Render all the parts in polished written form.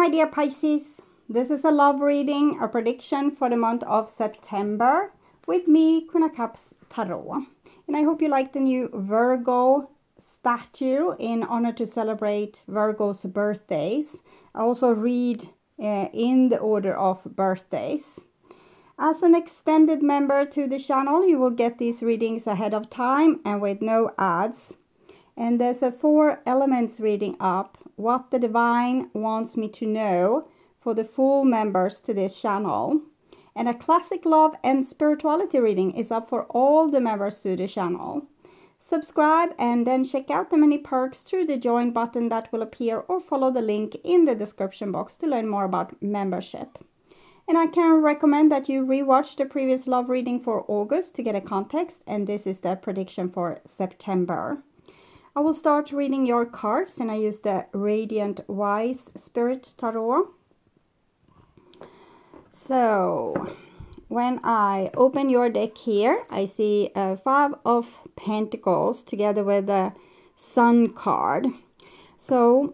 my dear Pisces. This is a love reading, a prediction for the month of September with me, Queen of Cups Tarot. And I hope you like the new Virgo statue in honor to celebrate Virgo's birthdays. I also read in the order of birthdays. As an extended member to the channel, you will get these readings ahead of time and with no ads. And there's a 4 elements reading up, what the divine wants me to know for the full members to this channel. And a classic love and spirituality reading is up for all the members to the channel. Subscribe and then check out the many perks through the join button that will appear, or follow the link in the description box to learn more about membership. And I can recommend that you rewatch the previous love reading for August to get a context, and this is the prediction for September. I will start reading your cards, and I use the Radiant Wise Spirit Tarot. So, when I open your deck here, I see a 5 of Pentacles together with the Sun card. So,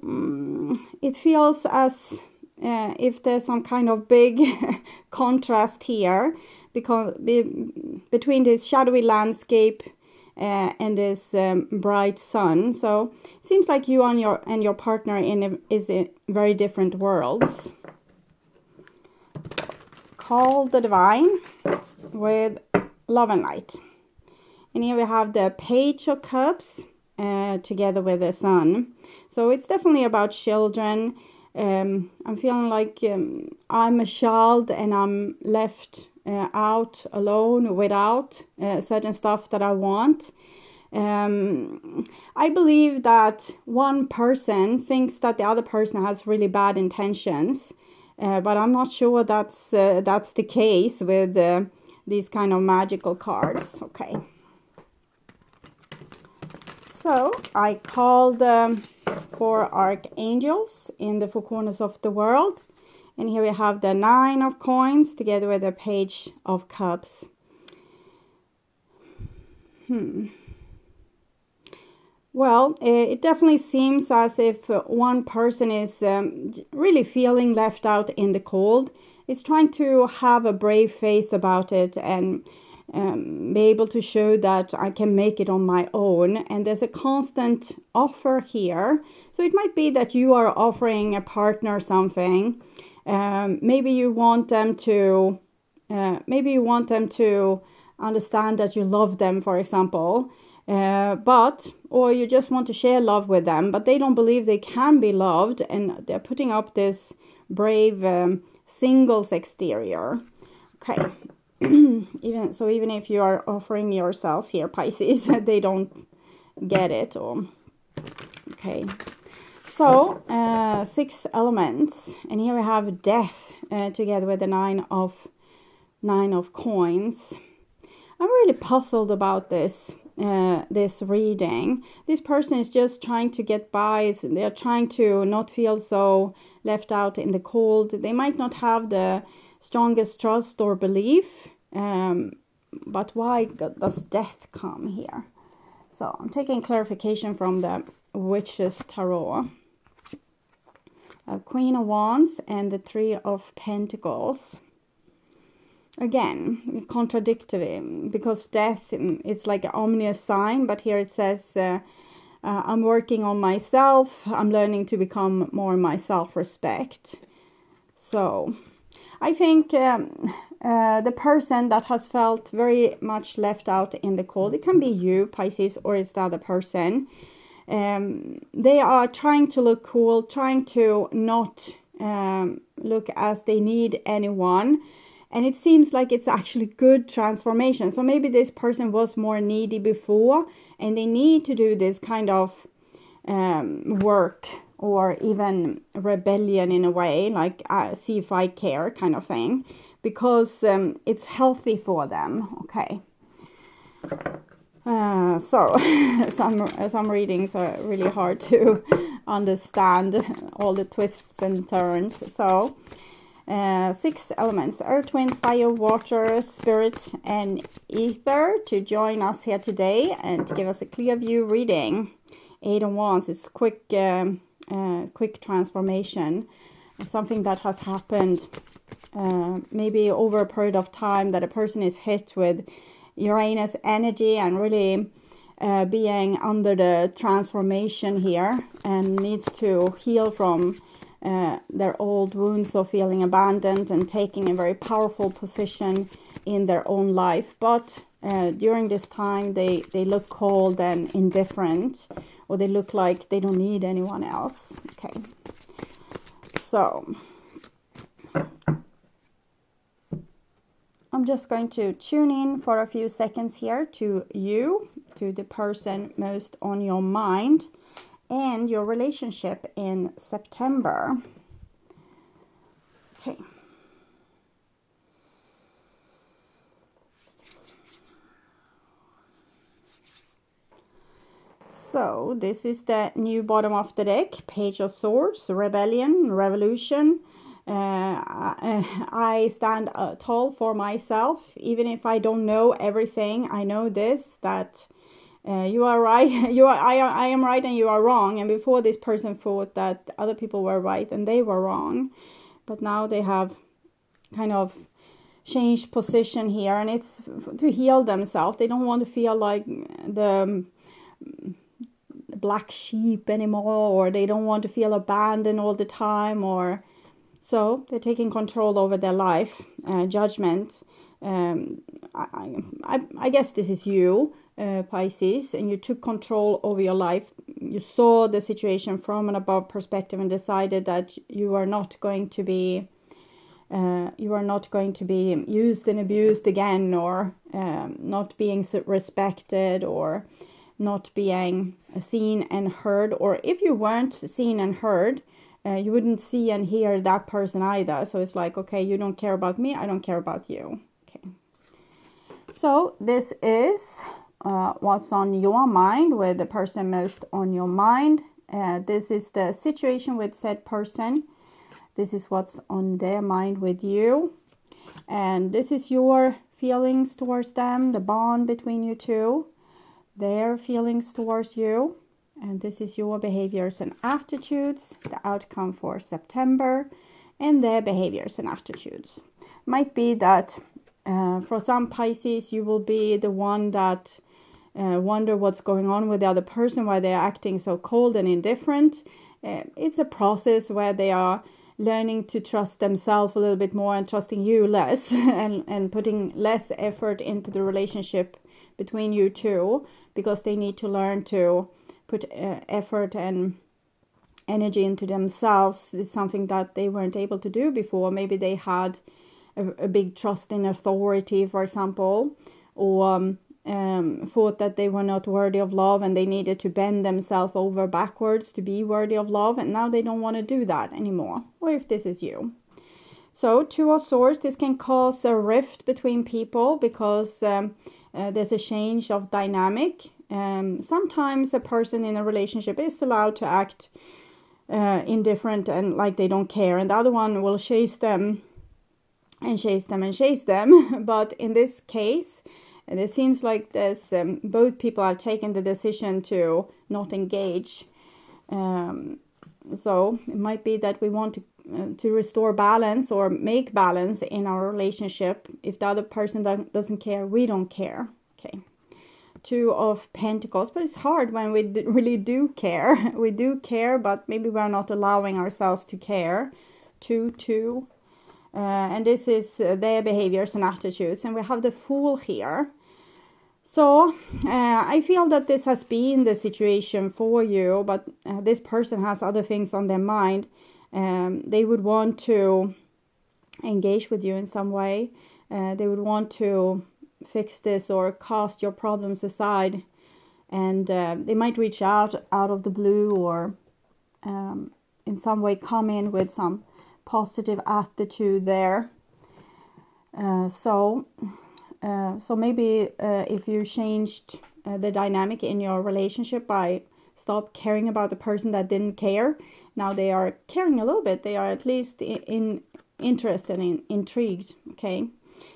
it feels as if there's some kind of big contrast here because between this shadowy landscape and this bright sun. So it seems like you and your partner is in very different worlds. So, call the divine with love and light. And here we have the Page of Cups together with the sun. So it's definitely about children. I'm feeling like I'm a child and I'm left out alone without certain stuff that I want. I believe that one person thinks that the other person has really bad intentions, but I'm not sure that's the case with these kind of magical cards. Okay. So I called 4 archangels in the 4 corners of the world. And here we have the 9 of coins together with the Page of Cups. Well, it definitely seems as if one person is really feeling left out in the cold. It's trying to have a brave face about it and be able to show that I can make it on my own. And there's a constant offer here. So it might be that you are offering a partner something. Maybe you want them to understand that you love them, for example, or you just want to share love with them, but they don't believe they can be loved, and they're putting up this brave singles exterior. Okay. Even if you are offering yourself here, Pisces, they don't get it. Okay. So, 6 elements, and here we have death together with the 9 of coins. I'm really puzzled about this reading. This person is just trying to get by. They're trying to not feel so left out in the cold. They might not have the strongest trust or belief, but why does death come here? So I'm taking clarification from the Witch's Tarot. Queen of Wands and the 3 of Pentacles. Again, contradictory, because death, it's like an ominous sign, but here it says, I'm working on myself, I'm learning to become more my self-respect. So, I think the person that has felt very much left out in the cold, it can be you, Pisces, or it's the other person. They are trying to look cool, trying to not look as they need anyone. And it seems like it's actually good transformation. So maybe this person was more needy before, and they need to do this kind of work, or even rebellion in a way, like see if I care kind of thing, because it's healthy for them. Okay. So some readings are really hard to understand, all the twists and turns. So 6 elements: earth, wind, fire, water, spirit, and ether, to join us here today and to give us a clear view reading. 8 of Wands is quick transformation. something that has happened maybe over a period of time, that a person is hit with Uranus energy and really being under the transformation here and needs to heal from their old wounds of feeling abandoned and taking a very powerful position in their own life. But during this time they look cold and indifferent, or they look like they don't need anyone else. Okay, so I'm just going to tune in for a few seconds here to you, to the person most on your mind and your relationship in September. Okay. So this is the new bottom of the deck, Page of Swords, Rebellion, Revolution. I stand tall for myself, even if I don't know everything. I know this, that you are right, I am right and you are wrong. And before, this person thought that other people were right and they were wrong, but now they have kind of changed position here, and it's to heal themselves. They don't want to feel like the black sheep anymore, or they don't want to feel abandoned all the time, or so they're taking control over their life. Judgment. I guess this is you, Pisces, and you took control over your life. You saw the situation from an above perspective and decided that you are not going to be used and abused again, or not being respected, or not being seen and heard. Or if you weren't seen and heard, you wouldn't see and hear that person either. So it's like, okay, you don't care about me, I don't care about you. Okay. So this is what's on your mind, with the person most on your mind. This is the situation with said person. This is what's on their mind with you. And this is your feelings towards them, the bond between you two, their feelings towards you. And this is your behaviors and attitudes, the outcome for September, and their behaviors and attitudes. Might be that for some Pisces, you will be the one that wonder what's going on with the other person, why they're acting so cold and indifferent. It's a process where they are learning to trust themselves a little bit more and trusting you less, and putting less effort into the relationship between you two, because they need to learn to put effort and energy into themselves. It's something that they weren't able to do before. Maybe they had a big trust in authority, for example, or thought that they were not worthy of love and they needed to bend themselves over backwards to be worthy of love, and now they don't want to do that anymore. Or if this is you. So Two of Swords, this can cause a rift between people, because there's a change of dynamic. Sometimes a person in a relationship is allowed to act indifferent and like they don't care, and the other one will chase them and chase them and chase them. But in this case, it seems like there's both people have taken the decision to not engage. So it might be that we want to restore balance or make balance in our relationship. If the other person doesn't care, we don't care. Okay. Two of Pentacles, but it's hard when we really do care. We do care, but maybe we're not allowing ourselves to care. Two. And this is their behaviors and attitudes. And we have the Fool here. So I feel that this has been the situation for you, but this person has other things on their mind. They would want to engage with you in some way. They would want to fix this or cast your problems aside, and they might reach out of the blue, or in some way come in with some positive attitude there. So maybe if you changed the dynamic in your relationship by stop caring about the person that didn't care, now they are caring a little bit. They are at least interested and intrigued. Okay.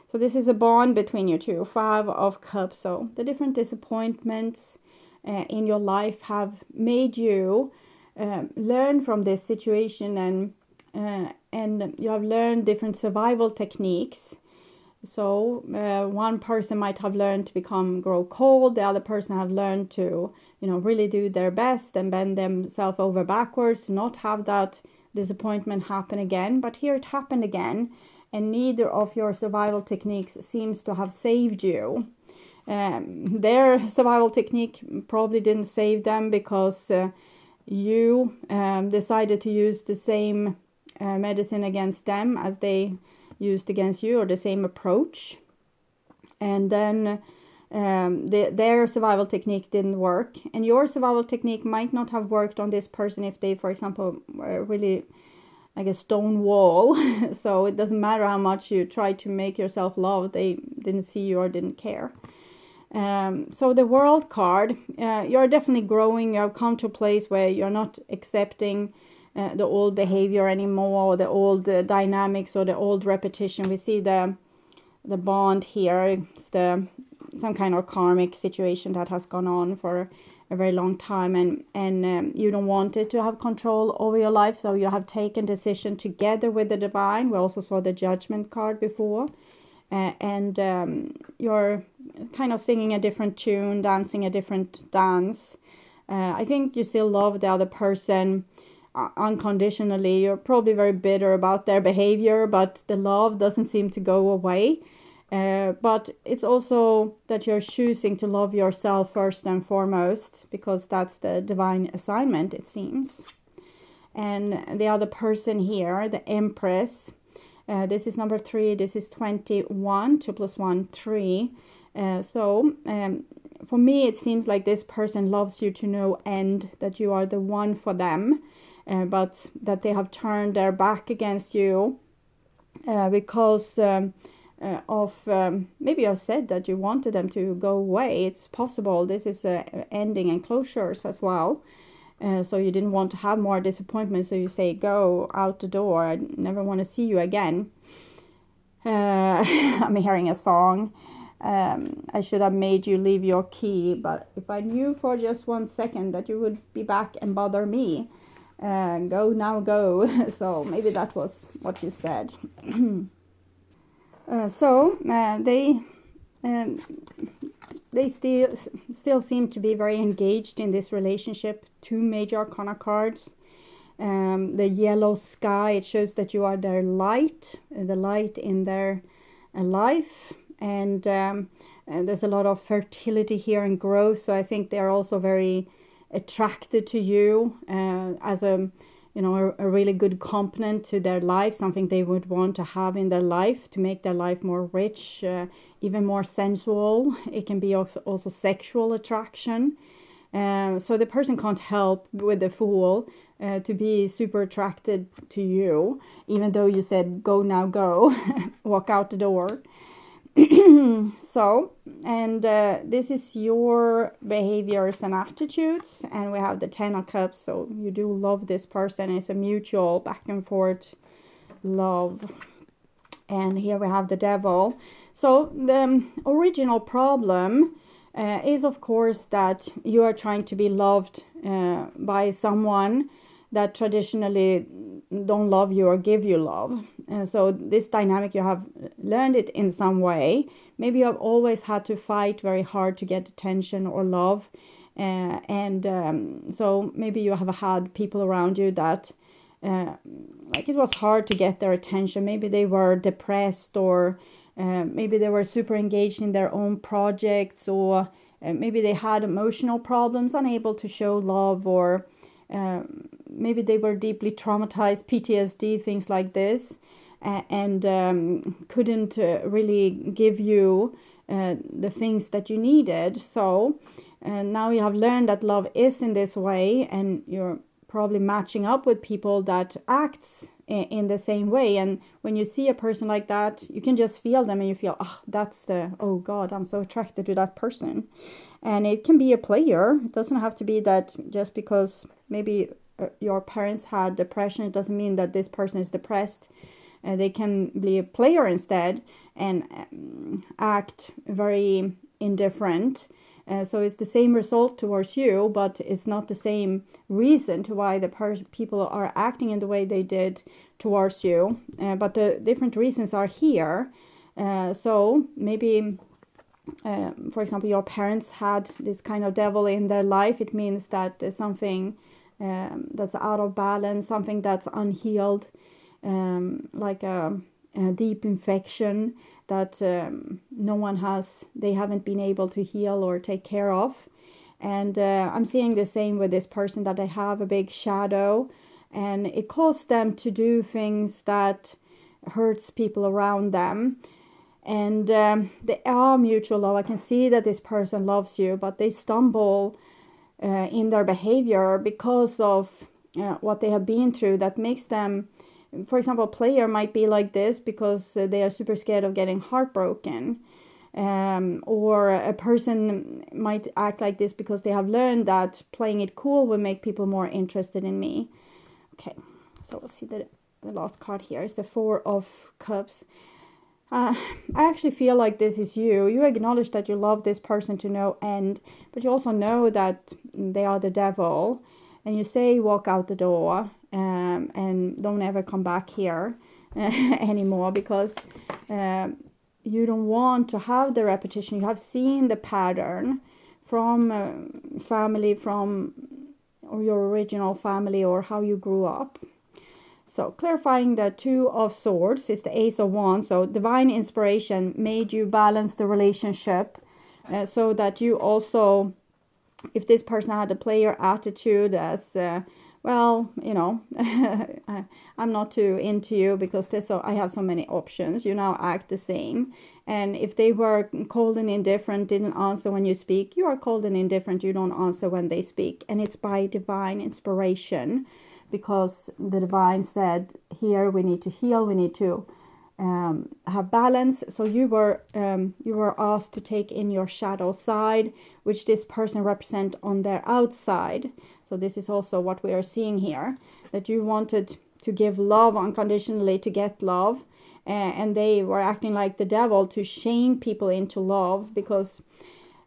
So this is a bond between you two. Five of Cups. So the different disappointments in your life have made you learn from this situation and and you have learned different survival techniques. So one person might have learned to grow cold, the other person have learned to, really do their best and bend themselves over backwards to not have that disappointment happen again. But here it happened again, and neither of your survival techniques seems to have saved you. Their survival technique probably didn't save them because you decided to use the same medicine against them as they used against you, or the same approach, and then their survival technique didn't work, and your survival technique might not have worked on this person if they, for example, were really like a stone wall. So it doesn't matter how much you try to make yourself loved, they didn't see you or didn't care. So the World card, you're definitely growing. You have come to a place where you're not accepting the old behavior anymore, or the old dynamics, or the old repetition. We see the bond here. It's some kind of karmic situation that has gone on for a very long time, and you don't want it to have control over your life, so you have taken decision together with the divine. We also saw the Judgment card before, and you're kind of singing a different tune, dancing a different dance. I think you still love the other person unconditionally. You're probably very bitter about their behavior, but the love doesn't seem to go away. But it's also that you're choosing to love yourself first and foremost, because that's the divine assignment, it seems. And the other person here, the Empress, this is number 3, this is 21, 2 + 1, 3. So for me, it seems like this person loves you to no end, that you are the one for them. But that they have turned their back against you because of maybe you said that you wanted them to go away. It's possible. This is ending and closures as well. So you didn't want to have more disappointment. So you say, go out the door. I never want to see you again. I'm hearing a song. I should have made you leave your key. But if I knew for just 1 second that you would be back and bother me, go now, go. So maybe that was what you said. So they still seem to be very engaged in this relationship. 2 major arcana cards. The yellow sky, it shows that you are their light, the light in their life. And there's a lot of fertility here and growth. So I think they're also very attracted to you as a really good component to their life, something they would want to have in their life to make their life more rich, even more sensual. It can be also sexual attraction. So the person can't help with the Fool to be super attracted to you, even though you said go now, go, walk out the door. So, and this is your behaviors and attitudes, and we have the 10 of Cups. So you do love this person. It's a mutual back and forth love. And here we have the Devil. So the original problem is, of course, that you are trying to be loved by someone that traditionally don't love you or give you love. So this dynamic, you have learned it in some way. Maybe you have always had to fight very hard to get attention or love. So maybe you have had people around you that like it was hard to get their attention. Maybe they were depressed, or maybe they were super engaged in their own projects, or maybe they had emotional problems, unable to show love, or maybe they were deeply traumatized, PTSD, things like this, and couldn't really give you the things that you needed. So now you have learned that love is in this way, and you're probably matching up with people that acts in the same way. And when you see a person like that, you can just feel them, and you feel, oh God, I'm so attracted to that person. And it can be a player. It doesn't have to be that just because maybe your parents had depression, it doesn't mean that this person is depressed. They can be a player instead and act very indifferent. So it's the same result towards you, but it's not the same reason to why the people are acting in the way they did towards you. But the different reasons are here. So maybe, for example, your parents had this kind of devil in their life. It means that there's something that's out of balance, something that's unhealed, like a deep infection that they haven't been able to heal or take care of. And I'm seeing the same with this person, that they have a big shadow, and it caused them to do things that hurts people around them. And they are mutual love. I can see that this person loves you, but they stumble in their behavior because of what they have been through, that makes them, for example, a player might be like this because they are super scared of getting heartbroken. Or a person might act like this because they have learned that playing it cool will make people more interested in me. Okay, so we'll see the last card here is the Four of Cups. I actually feel like this is you. You acknowledge that you love this person to no end, but you also know that they are the devil. And you say walk out the door and don't ever come back here anymore, because you don't want to have the repetition. You have seen the pattern from family, from or your original family, or how you grew up. So clarifying the Two of Swords is the Ace of Wands. So divine inspiration made you balance the relationship so that you also, if this person had a player attitude as, well, you know, I'm not too into you because I have so many options, you now act the same. And if they were cold and indifferent, didn't answer when you speak, you are cold and indifferent, you don't answer when they speak. And it's by divine inspiration, because the divine said here we need to heal, we need to have balance. So you were asked to take in your shadow side, which this person represent on their outside. So this is also what we are seeing here, that you wanted to give love unconditionally to get love, and they were acting like the devil to shame people into love, because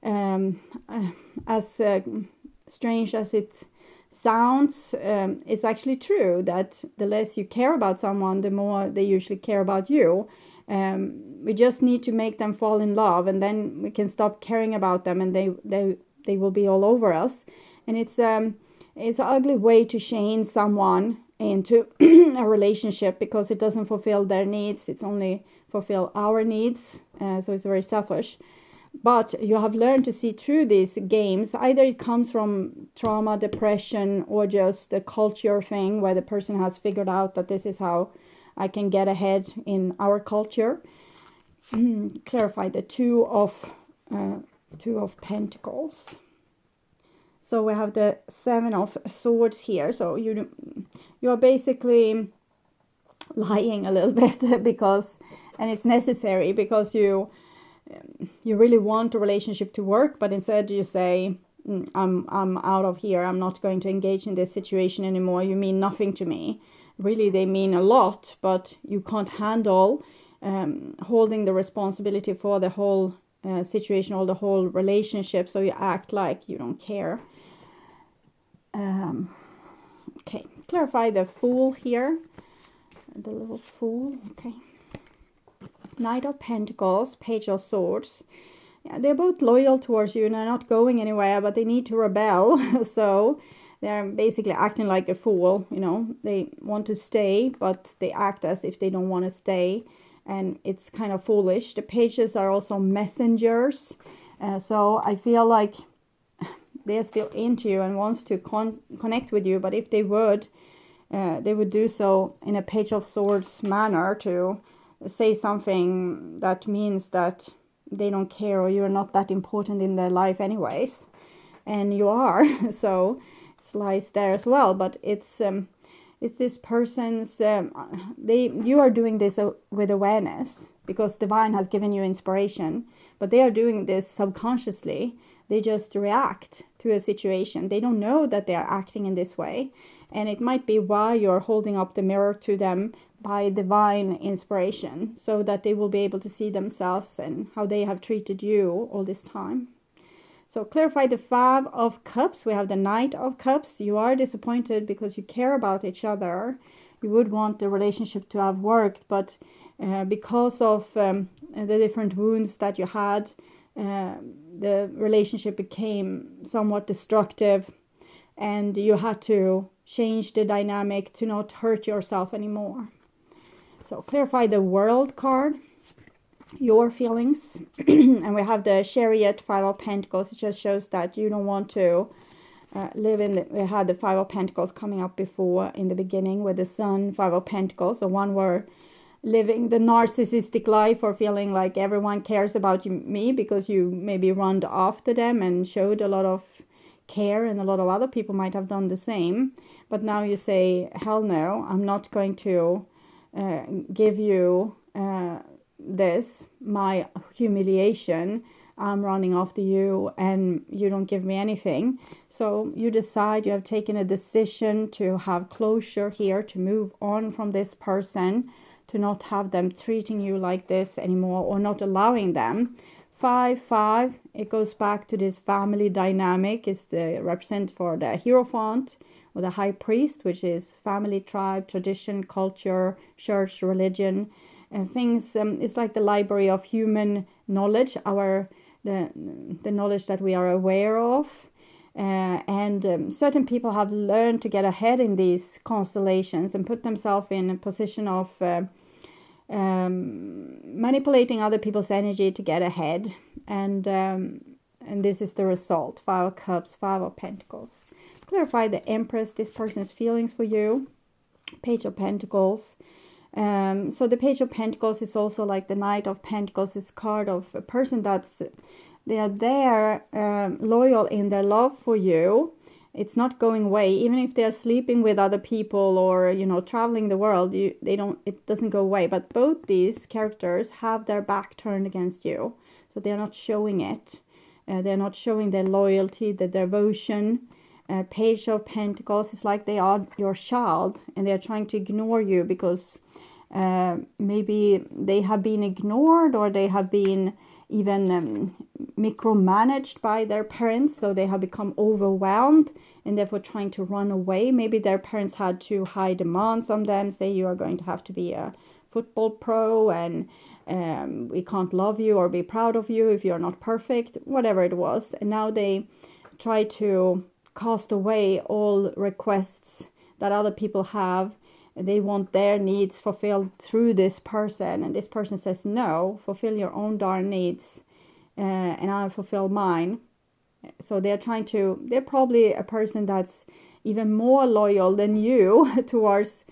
as strange as it sounds, it's actually true that the less you care about someone, the more they usually care about you. We just need to make them fall in love, and then we can stop caring about them, and they will be all over us. And it's an ugly way to shame someone into a relationship, because it doesn't fulfill their needs. It's only fulfill our needs. So it's very selfish. But you have learned to see through these games. Either it comes from trauma, depression, or just a culture thing where the person has figured out that this is how I can get ahead in our culture. Clarify the Two of Pentacles. So we have the Seven of Swords here. So you are basically lying a little bit because, and it's necessary, because you really want a relationship to work, but instead you say, I'm out of here. I'm not going to engage in this situation anymore. You mean nothing to me. Really, they mean a lot, but you can't handle holding the responsibility for the whole situation or the whole relationship. So you act like you don't care. Okay, clarify the Fool here. The little Fool, okay. Knight of Pentacles, Page of Swords. Yeah, they're both loyal towards you and they're not going anywhere, but they need to rebel. So they're basically acting like a fool, you know. They want to stay, but they act as if they don't want to stay. And it's kind of foolish. The pages are also messengers. So I feel like they're still into you and wants to connect with you. But if they would do so in a Page of Swords manner, to say something that means that they don't care or you're not that important in their life anyways. And you are. So it lies there as well. But it's this person's, you are doing this with awareness, because divine has given you inspiration, but they are doing this subconsciously. They just react to a situation. They don't know that they are acting in this way. And it might be why you're holding up the mirror to them by divine inspiration, so that they will be able to see themselves and how they have treated you all this time. So clarify the Five of Cups. We have the Knight of Cups. You are disappointed because you care about each other. You would want the relationship to have worked, but because of the different wounds that you had, the relationship became somewhat destructive, and you had to change the dynamic to not hurt yourself anymore. So clarify the World card, your feelings. And we have the Chariot, Five of Pentacles. It just shows that you don't want to live in we had the Five of Pentacles coming up before in the beginning with the Sun, Five of Pentacles. So one were living the narcissistic life or feeling like everyone cares about me because you maybe run after them and showed a lot of care, and a lot of other people might have done the same. But now you say, hell no, I'm not going to give you this, my humiliation. I'm running after you and you don't give me anything. So you decide, you have taken a decision to have closure here, to move on from this person, to not have them treating you like this anymore, or not allowing them. 5, it goes back to this family dynamic. It's the represent for the Hierophant or the High Priest, which is family, tribe, tradition, culture, church, religion, and things. It's like the library of human knowledge, the knowledge that we are aware of. And certain people have learned to get ahead in these constellations and put themselves in a position of manipulating other people's energy to get ahead, and this is the result. 5 of Cups, 5 of Pentacles. Clarify the Empress, this person's feelings for you. Page of Pentacles. So the Page of Pentacles is also like the Knight of Pentacles. Is card of a person that's they are there, loyal in their love for you. It's not going away, even if they're sleeping with other people or, you know, traveling the world. It doesn't go away. But both these characters have their back turned against you, so they're not showing it. They're not showing their loyalty, their devotion. Page of Pentacles is like they are your child, and they're trying to ignore you because maybe they have been ignored, or they have been even micromanaged by their parents, so they have become overwhelmed and therefore trying to run away. Maybe their parents had too high demands on them, say you are going to have to be a football pro, and we can't love you or be proud of you if you're not perfect, whatever it was. And now they try to cast away all requests that other people have. They want their needs fulfilled through this person, and this person says, no, fulfill your own darn needs, and I'll fulfill mine. So they're probably a person that's even more loyal than you towards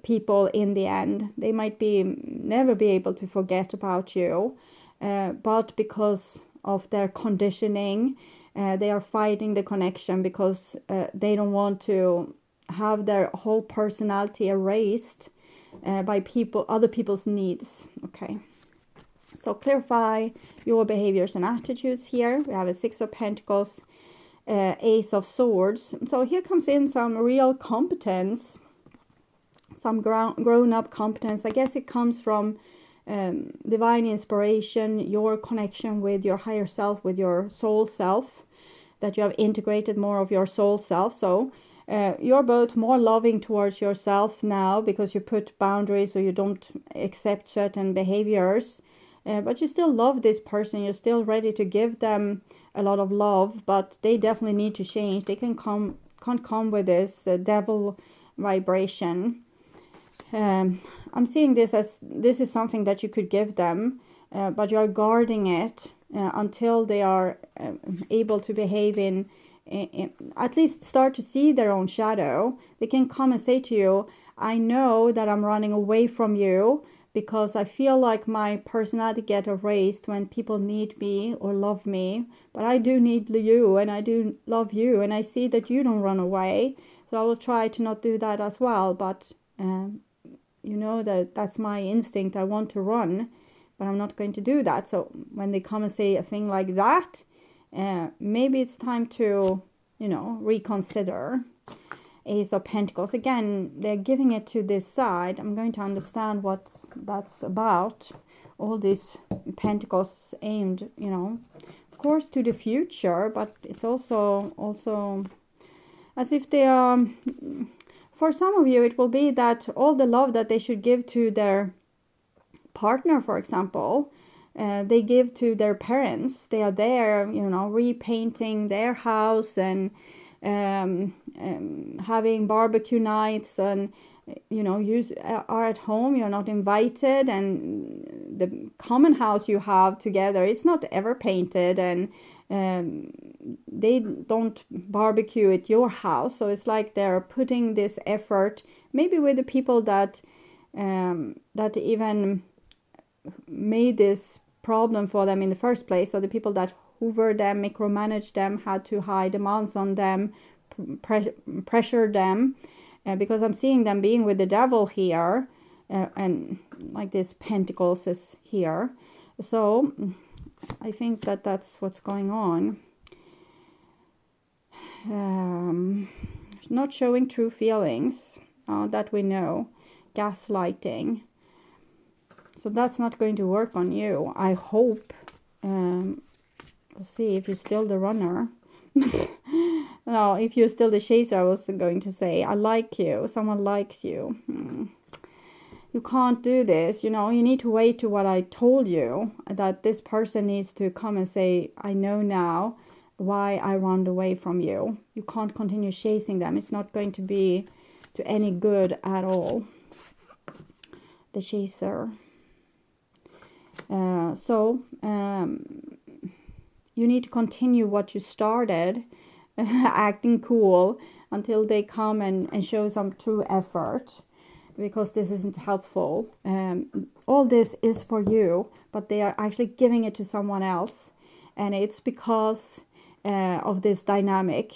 people in the end. They might never be able to forget about you, but because of their conditioning, they are fighting the connection because they don't want to have their whole personality erased by other people's needs. Okay, so clarify your behaviors and attitudes here. We have a 6 of Pentacles, Ace of Swords. So here comes in some real competence, some grown-up competence. I guess it comes from divine inspiration, your connection with your higher self, with your soul self, that you have integrated more of your soul self. So you're both more loving towards yourself now because you put boundaries, or you don't accept certain behaviors, but you still love this person. You're still ready to give them a lot of love, but they definitely need to change. They can't come with this devil vibration. I'm seeing this as this is something that you could give them, but you're guarding it until they are able to behave in at least start to see their own shadow. They can come and say to you, I know that I'm running away from you because I feel like my personality get erased when people need me or love me, but I do need you and I do love you, and I see that you don't run away, so I will try to not do that as well. But you know that's my instinct. I want to run, but I'm not going to do that. So when they come and say a thing like that, maybe it's time to, reconsider. Ace of Pentacles. Again, they're giving it to this side. I'm going to understand what that's about. All these pentacles aimed, course to the future, but it's also as if they are, for some of you, it will be that all the love that they should give to their partner, for example, they give to their parents. They are there, you know, repainting their house and having barbecue nights, and you know, you are at home, you're not invited, and the common house you have together, it's not ever painted, and they don't barbecue at your house. So it's like they're putting this effort, maybe with the people that that even made this problem for them in the first place, or the people that hoover them, micromanage them, had to high demands on them, pressure them, because I'm seeing them being with the devil here, and like this pentacles is here. So I think that that's what's going on. Not showing true feelings, that we know. Gaslighting. So that's not going to work on you, I hope. Let's see if you're still the runner. No, if you're still the chaser, I was going to say, I like you, someone likes you. You can't do this, you know, you need to wait to what I told you, that this person needs to come and say, I know now why I ran away from you. You can't continue chasing them. It's not going to be to any good at all. The chaser. You need to continue what you started, acting cool, until they come and show some true effort, because this isn't helpful. All this is for you, but they are actually giving it to someone else, and it's because of this dynamic.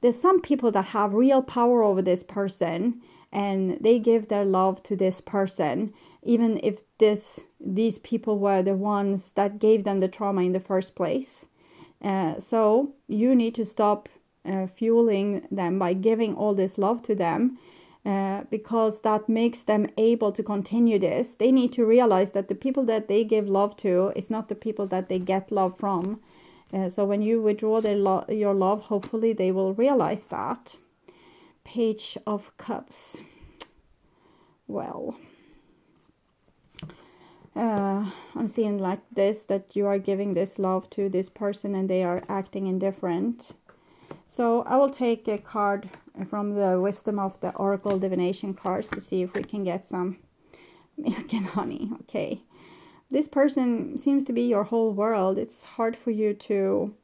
There's some people that have real power over this person, and they give their love to this person, even if these people were the ones that gave them the trauma in the first place. So you need to stop fueling them by giving all this love to them, because that makes them able to continue this. They need to realize that the people that they give love to is not the people that they get love from. So when you withdraw your love, hopefully they will realize that. Page of Cups. Well, I'm seeing like this, that you are giving this love to this person and they are acting indifferent. So I will take a card from the Wisdom of the Oracle Divination cards to see if we can get some milk and honey. Okay. This person seems to be your whole world. It's hard for you to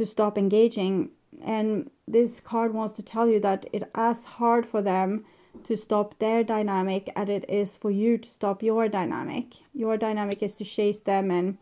stop engaging. And this card wants to tell you that it's as hard for them to stop their dynamic as it is for you to stop your dynamic. Your dynamic is to chase them and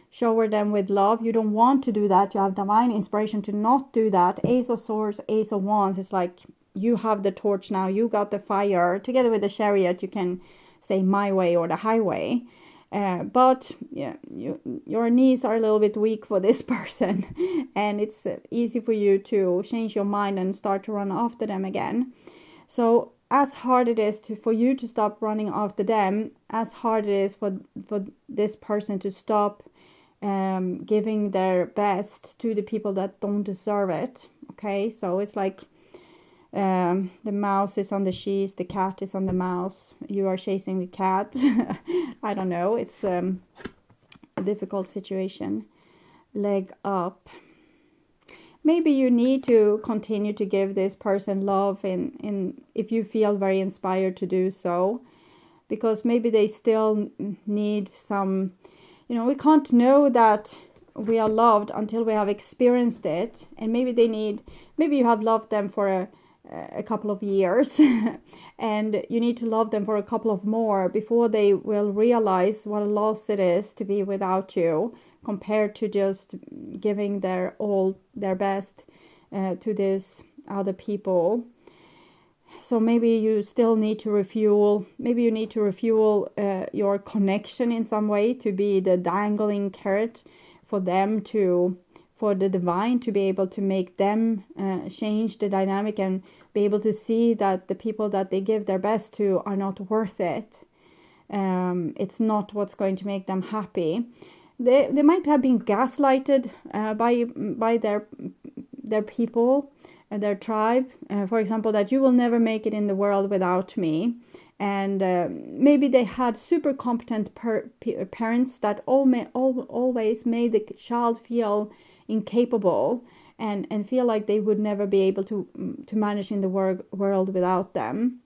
shower them with love. You don't want to do that. You have divine inspiration to not do that. Ace of Swords, Ace of Wands. It's like you have the torch now. You got the fire. Together with the Chariot, you can say my way or the highway. But yeah, your knees are a little bit weak for this person. And it's easy for you to change your mind and start to run after them again. So as hard it is for you to stop running after them, as hard it is for this person to stop giving their best to the people that don't deserve it. Okay, so it's like the mouse is on the cheese, the cat is on the mouse, you are chasing the cat. I don't know, it's a difficult situation. Leg up. Maybe you need to continue to give this person love in if you feel very inspired to do so, because maybe they still need some, you know, we can't know that we are loved until we have experienced it. And maybe you have loved them for a couple of years and you need to love them for a couple of more before they will realize what a loss it is to be without you, compared to just giving their all, their best to these other people. So maybe you still need to refuel. Maybe you need to refuel your connection in some way, to be the dangling carrot for them for the divine to be able to make them change the dynamic and be able to see that the people that they give their best to are not worth it. It's not what's going to make them happy. they might have been gaslighted by their people, their tribe. For example, that you will never make it in the world without me. And maybe they had super competent parents that always made the child feel incapable and feel like they would never be able to manage in the world without them.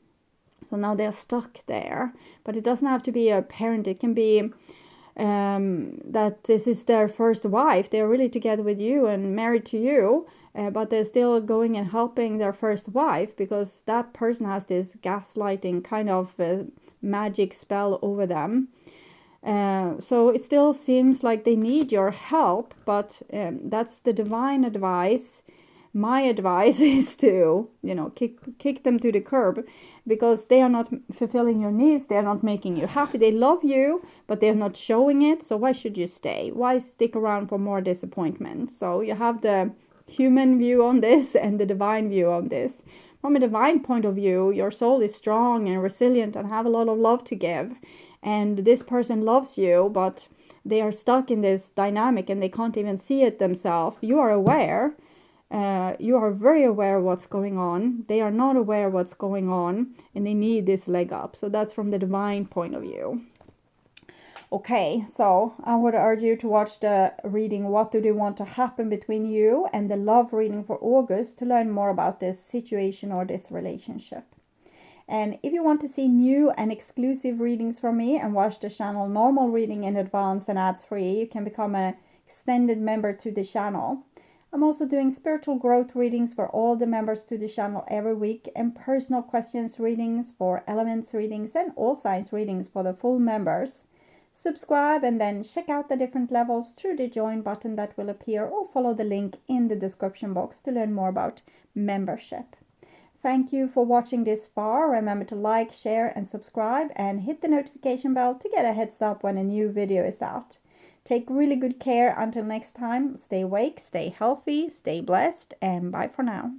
So now they're stuck there. But it doesn't have to be a parent. It can be that this is their first wife. They're really together with you and married to you, but they're still going and helping their first wife because that person has this gaslighting kind of magic spell over them. So it still seems like they need your help, but that's the divine advice. My advice is to, kick them to the curb, because they are not fulfilling your needs. They are not making you happy. They love you, but they're not showing it. So why should you stay? Why stick around for more disappointment? So you have the human view on this and the divine view on this. From a divine point of view, your soul is strong and resilient and have a lot of love to give. And this person loves you, but they are stuck in this dynamic and they can't even see it themselves. You are aware. You are very aware of what's going on. They are not aware of what's going on, and they need this leg up. So that's from the divine point of view. Okay, so I would urge you to watch the reading, What Do They Want to Happen Between You, and the love reading for August to learn more about this situation or this relationship. And if you want to see new and exclusive readings from me and watch the channel normal reading in advance and ads free, you can become an extended member to the channel. I'm also doing spiritual growth readings for all the members to the channel every week, and personal questions readings for elements readings and all signs readings for the full members. Subscribe and then check out the different levels through the join button that will appear, or follow the link in the description box to learn more about membership. Thank you for watching this far. Remember to like, share and subscribe, and hit the notification bell to get a heads up when a new video is out. Take really good care until next time. Stay awake, stay healthy, stay blessed, and bye for now.